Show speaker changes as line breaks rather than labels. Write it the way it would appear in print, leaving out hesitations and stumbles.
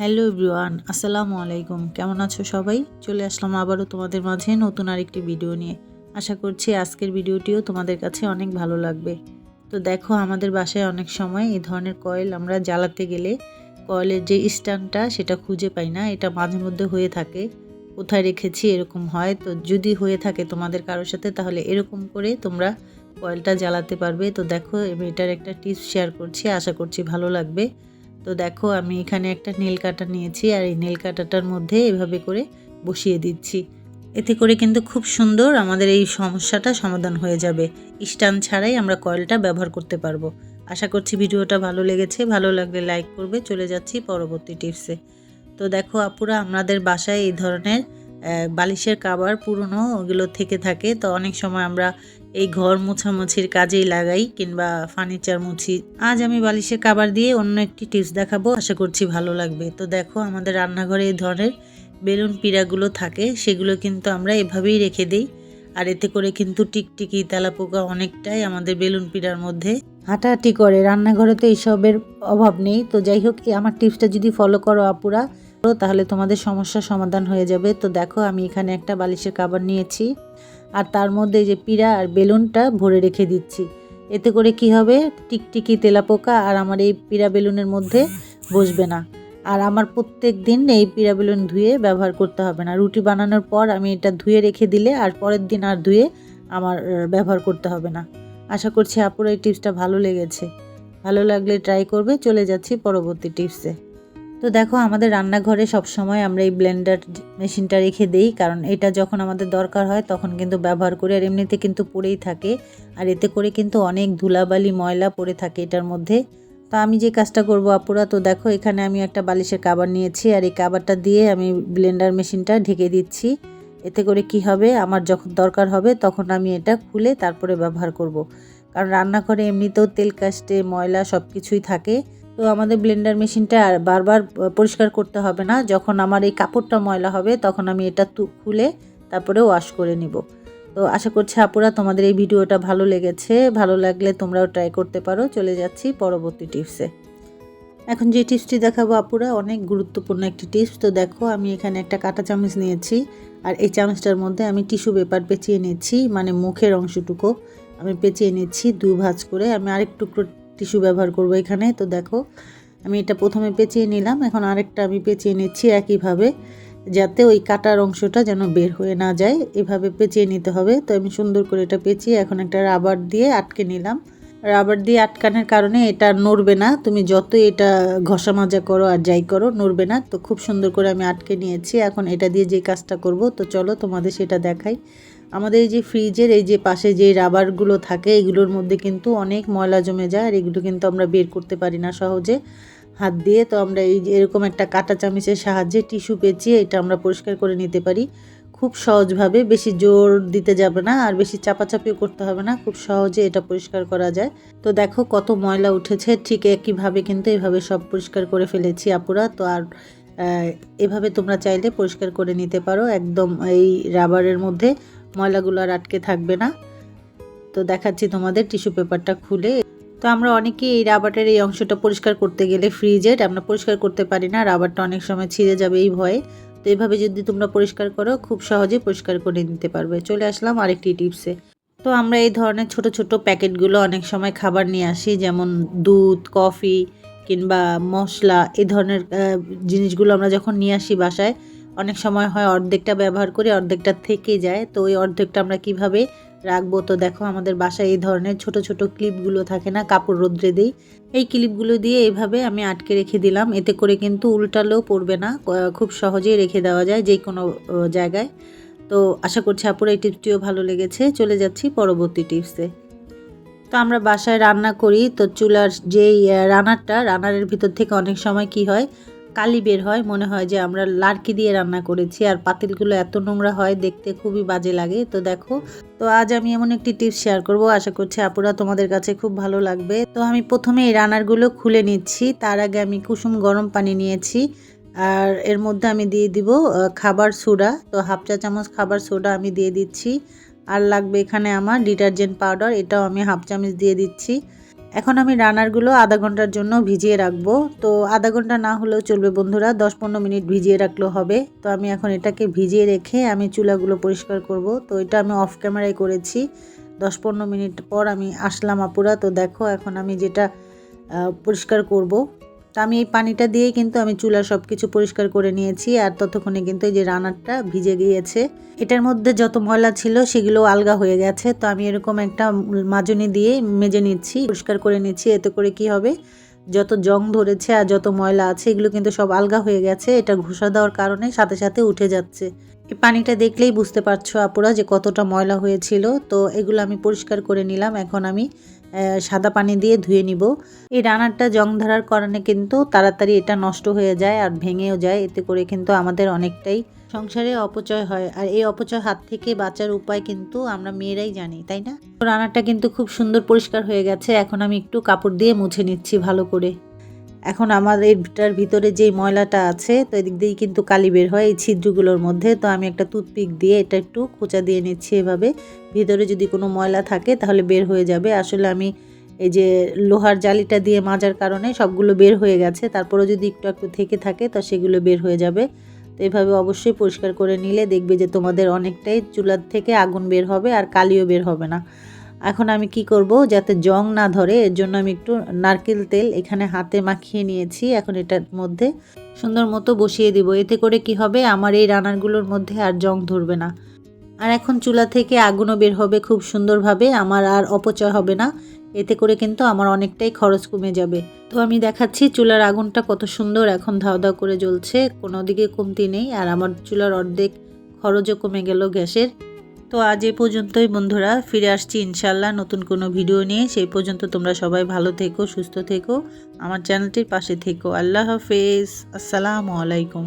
Hello everyone, আসসালামু আলাইকুম। কেমন আছো সবাই? চলে আসলাম আবারও তোমাদের মাঝে নতুন আরেকটি ভিডিও নিয়ে। আশা করছি আজকের ভিডিওটিও তোমাদের কাছে অনেক ভালো লাগবে। তো দেখো, আমাদের বাসায় অনেক সময় এই ধরনের কয়েল আমরা জ্বালাতে গেলে কয়েলের যে স্ট্যান্ডটা সেটা খুঁজে পাই না। এটা মাঝে মধ্যে হয়ে থাকে, কোথায় রেখেছি এরকম হয়। তো যদি হয়ে থাকে তোমাদের কারোর সাথে, তাহলে এরকম করে তোমরা কয়েলটা জ্বালাতে পারবে। তো দেখো, আমি এটার একটা টিপস শেয়ার করছি, আশা করছি ভালো লাগবে। তো দেখো, আমি এখানে একটা নেল কাটা নিয়েছি আর এই নেল কাটাটার মধ্যে এভাবে করে বসিয়ে দিচ্ছি। এতে করে কিন্তু খুব সুন্দর আমাদের এই সমস্যাটা সমাধান হয়ে যাবে। স্ট্যান্ড ছাড়াই আমরা কয়েলটা ব্যবহার করতে পারবো। আশা করছি ভিডিওটা ভালো লেগেছে। ভালো লাগলে লাইক করবে। চলে যাচ্ছি পরবর্তী টিপসে। তো দেখো আপুরা, আমাদের বাসায় এই ধরনের বালিশের কাভার পুরনো ওগুলো থেকে থাকে। তো অনেক সময় আমরা এই ঘর মোছামুছির কাজেই লাগাই কিংবা ফার্নিচার মুছি। আজ আমি বালিশের কাভার দিয়ে অন্য একটি টিপস দেখাবো, আশা করছি ভালো লাগবে। তো দেখো, আমাদের রান্নাঘরে এই ধরনের বেলুন পিঁড়াগুলো থাকে, সেগুলো কিন্তু আমরা এভাবেই রেখে দিই। আর এতে করে কিন্তু টিকটিকি তেলাপোকা অনেকটাই আমাদের বেলুন পিঁড়ার মধ্যে হাঁটাহাঁটি করে। রান্নাঘরে তো এইসবের অভাব নেই। তো যাই হোক, আমার টিপসটা যদি ফলো করো আপুরা, তাহলে তোমাদের সমস্যার সমাধান হয়ে যাবে। তো দেখো, আমি এখানে একটা বালিশের কাভার নিয়েছি আর তার মধ্যে যে পিঁড়া আর বেলুনটা ভরে রেখে দিচ্ছি। এতে করে কি হবে, টিকটিকি তেলাপোকা আর আমার এই পিঁড়া বেলুনের মধ্যে বসবে না। আর আমার প্রত্যেক দিন এই পিঁড়া বেলুন ধুয়ে ব্যবহার করতে হবে না। রুটি বানানোর পর আমি এটা ধুয়ে রেখে দিলে আর পরের দিন আর ধুয়ে আমার ব্যবহার করতে হবে না। আশা করছি আপুর এই টিপসটা ভালো লেগেছে। ভালো লাগলে ট্রাই করবে। চলে যাচ্ছি পরবর্তী টিপসে। তো দেখো, আমাদের রান্নাঘরে সবসময় আমরা এই ব্লেন্ডার মেশিনটা রেখে দেই, কারণ এটা যখন আমাদের দরকার হয় তখন কিন্তু ব্যবহার করি। আর এমনিতে কিন্তু পড়েই থাকে, আর এতে করে কিন্তু অনেক ধুলাবালি ময়লা পড়ে থাকে এটার মধ্যে। তো আমি যে কাজটা করব আপুরা, তো দেখো এখানে আমি একটা বালিশের কাভার নিয়েছি আর এই কাভারটা দিয়ে আমি ব্লেন্ডার মেশিনটা ঢেকে দিচ্ছি। এতে করে কি হবে, আমার যখন দরকার হবে তখন আমি এটা খুলে তারপরে ব্যবহার করব। কারণ রান্নাঘরে এমনিতেও তেল কাস্টে ময়লা সব কিছুই থাকে। তো আমাদের ব্লেন্ডার মেশিনটা আর বারবার পরিষ্কার করতে হবে না। যখন আমার এই কাপড়টা ময়লা হবে তখন আমি এটা খুলে তারপরে ওয়াশ করে নিব। তো আশা করছি আপুরা তোমাদের এই ভিডিওটা ভালো লেগেছে। ভালো লাগলে তোমরাও ট্রাই করতে পারো। চলে যাচ্ছি পরবর্তী টিপসে। এখন যে টিপসটি দেখাবো আপুরা, অনেক গুরুত্বপূর্ণ একটি টিপস। তো দেখো, আমি এখানে একটা কাঁটা চামচ নিয়েছি আর এই চামচটার মধ্যে আমি টিস্যু পেপার পেঁচিয়ে নিচ্ছি, মানে মুখের অংশটুকু আমি পেঁচিয়ে নিচ্ছি ভাঁজ করে। আমি আরেক টুকরো টিস্যু ব্যবহার করব এখানে। তো দেখো, আমি এটা প্রথমে পেঁচিয়ে নিলাম, এখন আরেকটা আমি পেঁচিয়ে নিচ্ছি একইভাবে, যাতে ওই কাটার অংশটা যেন বের হয়ে না যায়। এভাবে পেঁচিয়ে নিতে হবে। তো আমি সুন্দর করে এটা পেঁচিয়ে এখন একটা রাবার দিয়ে আটকে নিলাম। রাবার দিয়ে আটকানোর কারণে এটা নড়বে না, তুমি যত এটা ঘষা মাজা করো আর যাই করো নড়বে না। তো খুব সুন্দর করে আমি আটকে নিয়েছি। এখন এটা দিয়ে যে কাজটা করব, তো চলো তোমাদের সেটা দেখাই। আমাদের এই যে ফ্রিজের এই যে পাশে যে রাবারগুলো থাকে, এগুলোর মধ্যে কিন্তু অনেক ময়লা জমে যায় আর এগুলো কিন্তু আমরা বের করতে পারি না সহজে হাত দিয়ে। তো আমরা এই যে এরকম একটা কাঁটা চামচের সাহায্যে টিস্যু পেঁচিয়ে এটা আমরা পরিষ্কার করে নিতে পারি খুব সহজভাবে। বেশি জোর দিতে যাবে না আর বেশি চাপাচাপিও করতে হবে না, খুব সহজে এটা পরিষ্কার করা যায়। তো দেখো কত ময়লা উঠেছে। ঠিক একইভাবে কিন্তু এভাবে সব পরিষ্কার করে ফেলেছি আপুরা। তো আর এভাবে তোমরা চাইলে পরিষ্কার করে নিতে পারো, একদম এই রাবারের মধ্যে ময়লাগুলো আর আটকে থাকবে না। তো দেখাচ্ছি তোমাদের টিস্যু পেপারটা খুলে। তো আমরা অনেকেই এই রাবারের এই অংশটা পরিষ্কার করতে গেলে ফ্রিজের আমরা পরিষ্কার করতে পারি না, রাবারটা অনেক সময় ছিঁড়ে যাবে এই ভয়ে। তো এইভাবে যদি তোমরা পরিষ্কার করো, খুব সহজে পরিষ্কার করে নিতে পারবে। চলে আসলাম আরেকটি টিপসে। তো আমরা এই ধরনের ছোট ছোট প্যাকেটগুলো অনেক সময় খাবার নিয়ে আসি, যেমন দুধ, কফি কিংবা মশলা, এই ধরনের জিনিসগুলো আমরা যখন নিয়ে আসি বাসায়, অনেক সময় হয় অর্ধেকটা ব্যবহার করি, অর্ধেকটা থেকে যায়। তো ওই অর্ধেকটা আমরা কিভাবে রাখবো, তো দেখো আমাদের বাসায় এই ধরনের ছোট ছোট ক্লিপগুলো থাকে না, কাপড় রোদ্রে দিই, এই ক্লিপগুলো দিয়ে এইভাবে আমি আটকে রেখে দিলাম। এতে করে কিন্তু উল্টালেও পড়বে না, খুব সহজেই রেখে দেওয়া যায় যে কোনো জায়গায়। তো আশা করছি আপুর এই টিপসটিও ভালো লেগেছে। চলে যাচ্ছি পরবর্তী টিপসে। তো আমরা বাসায় রান্না করি, তো চুলার যেই রান্নারের ভিতর থেকে অনেক সময় কি হয়, কালি বের হয়, মনে হয় যে আমরা লার্কি দিয়ে রান্না করেছি। আর পাতিলগুলো এত নোংরা হয়, দেখতে খুবই বাজে লাগে। তো দেখো, তো আজ আমি এমন একটি টিপস শেয়ার করব, আশা করছি আপুরা তোমাদের কাছে খুব ভালো লাগবে। তো আমি প্রথমে এই রান্নারগুলো খুলে নিচ্ছি। তার আগে আমি কুসুম গরম পানি নিয়েছি আর এর মধ্যে আমি দিয়ে দিব খাবার সোডা। তো হাফ চা চামচ খাবার সোডা আমি দিয়ে দিচ্ছি। আর লাগবে এখানে আমার ডিটারজেন্ট পাউডার, এটাও আমি হাফ চামচ দিয়ে দিচ্ছি। এখন আমি রান্নারগুলো আধা ঘন্টার জন্য ভিজিয়ে রাখবো। তো আধা ঘন্টা না হলেও চলবে বন্ধুরা, 10-15 মিনিট ভিজিয়ে রাখলেও হবে। তো আমি এখন এটাকে ভিজিয়ে রেখে আমি চুলাগুলো পরিষ্কার করব। তো এটা আমি অফ ক্যামেরায় করেছি। 10-15 মিনিট পর আমি আসলাম আপুরা। তো দেখো এখন আমি যেটা পরিষ্কার করব। তো আমি এই পানিটা দিয়েই কিন্তু আমি চুলার সব কিছু পরিষ্কার করে নিয়েছি। আর ততক্ষণে কিন্তু এই যে রান্নাটা ভিজে গিয়েছে। এটার মধ্যে যত ময়লা ছিল সেগুলো আলগা হয়ে গেছে। তো আমি এরকম একটা মাজনি দিয়ে মেজে নিচ্ছি, পরিষ্কার করে নিচ্ছি। এতে করে কি হবে, যত জং ধরেছে আর যত ময়লা আছে এগুলো কিন্তু সব আলগা হয়ে গেছে। এটা ঘষা দেওয়ার কারণে সাথে সাথে উঠে যাচ্ছে। এই পানিটা দেখলেই বুঝতে পারছো আপুরা যে কতটা ময়লা হয়েছিল। তো এগুলো আমি পরিষ্কার করে নিলাম। এখন আমি সাদা পানি দিয়ে ধুয়ে নিব। এই রান্নাটা জং ধরার কারণে কিন্তু তাড়াতাড়ি এটা নষ্ট হয়ে যায় আর ভেঙেও যায়। এতে করে কিন্তু আমাদের অনেকটাই সংসারে অপচয় হয়। আর এই অপচয় হাত থেকে বাঁচার উপায় কিন্তু আমরা মেয়েরাই জানি, তাই না? রান্নাটা কিন্তু খুব সুন্দর পরিষ্কার হয়ে গেছে। এখন আমি একটু কাপড় দিয়ে মুছে নিচ্ছি ভালো করে। এখন আমার এটার ভিতরে যেই ময়লাটা আছে তো এদিক দিয়েই কিন্তু কালি বের হয় এই ছিদ্রগুলোর মধ্যে। তো আমি একটা টুথপিক দিয়ে এটা একটু খোঁচা দিয়ে নিচ্ছি এভাবে। ভিতরে যদি কোনো ময়লা থাকে তাহলে বের হয়ে যাবে। আসলে আমি এই যে লোহার জালিটা দিয়ে মাজার কারণে সবগুলো বের হয়ে গেছে। তারপরেও যদি একটু একটু থেকে থাকে তো সেগুলো বের হয়ে যাবে। তো এভাবে অবশ্যই পরিষ্কার করে নিলে দেখবে যে তোমাদের অনেকটাই চুলার থেকে আগুন বের হবে আর কালিও বের হবে না। এখন আমি কি করব, যাতে জং না ধরে এর জন্য আমি একটু নারকেল তেল এখানে হাতে মাখিয়ে নিয়েছি। এখন এটার মধ্যে সুন্দর মতো বসিয়ে দিব। এতে করে কি হবে, আমার এই রান্নাগুলোর মধ্যে আর জং ধরবে না। আর এখন চুলা থেকে আগুনও বের হবে খুব সুন্দরভাবে, আমার আর অপচয় হবে না। এতে করে কিন্তু আমার অনেকটাই খরচ কমে যাবে। তো আমি দেখাচ্ছি চুলার আগুনটা কত সুন্দর এখন ধাও ধাও করে জ্বলছে, কোনো দিকে কমতি নেই। আর আমার চুলার অর্ধেক খরচও কমে গেল গ্যাসের। তো আজ এ পর্যন্তই বন্ধুরা, ফিরে আসছি ইনশাল্লাহ নতুন কোনো ভিডিও নিয়ে। সেই পর্যন্ত তোমরা সবাই ভালো থেকো, সুস্থ থেকো, আমার চ্যানেলটির পাশে থেকো। আল্লাহ হাফেজ, আসসালামু আলাইকুম।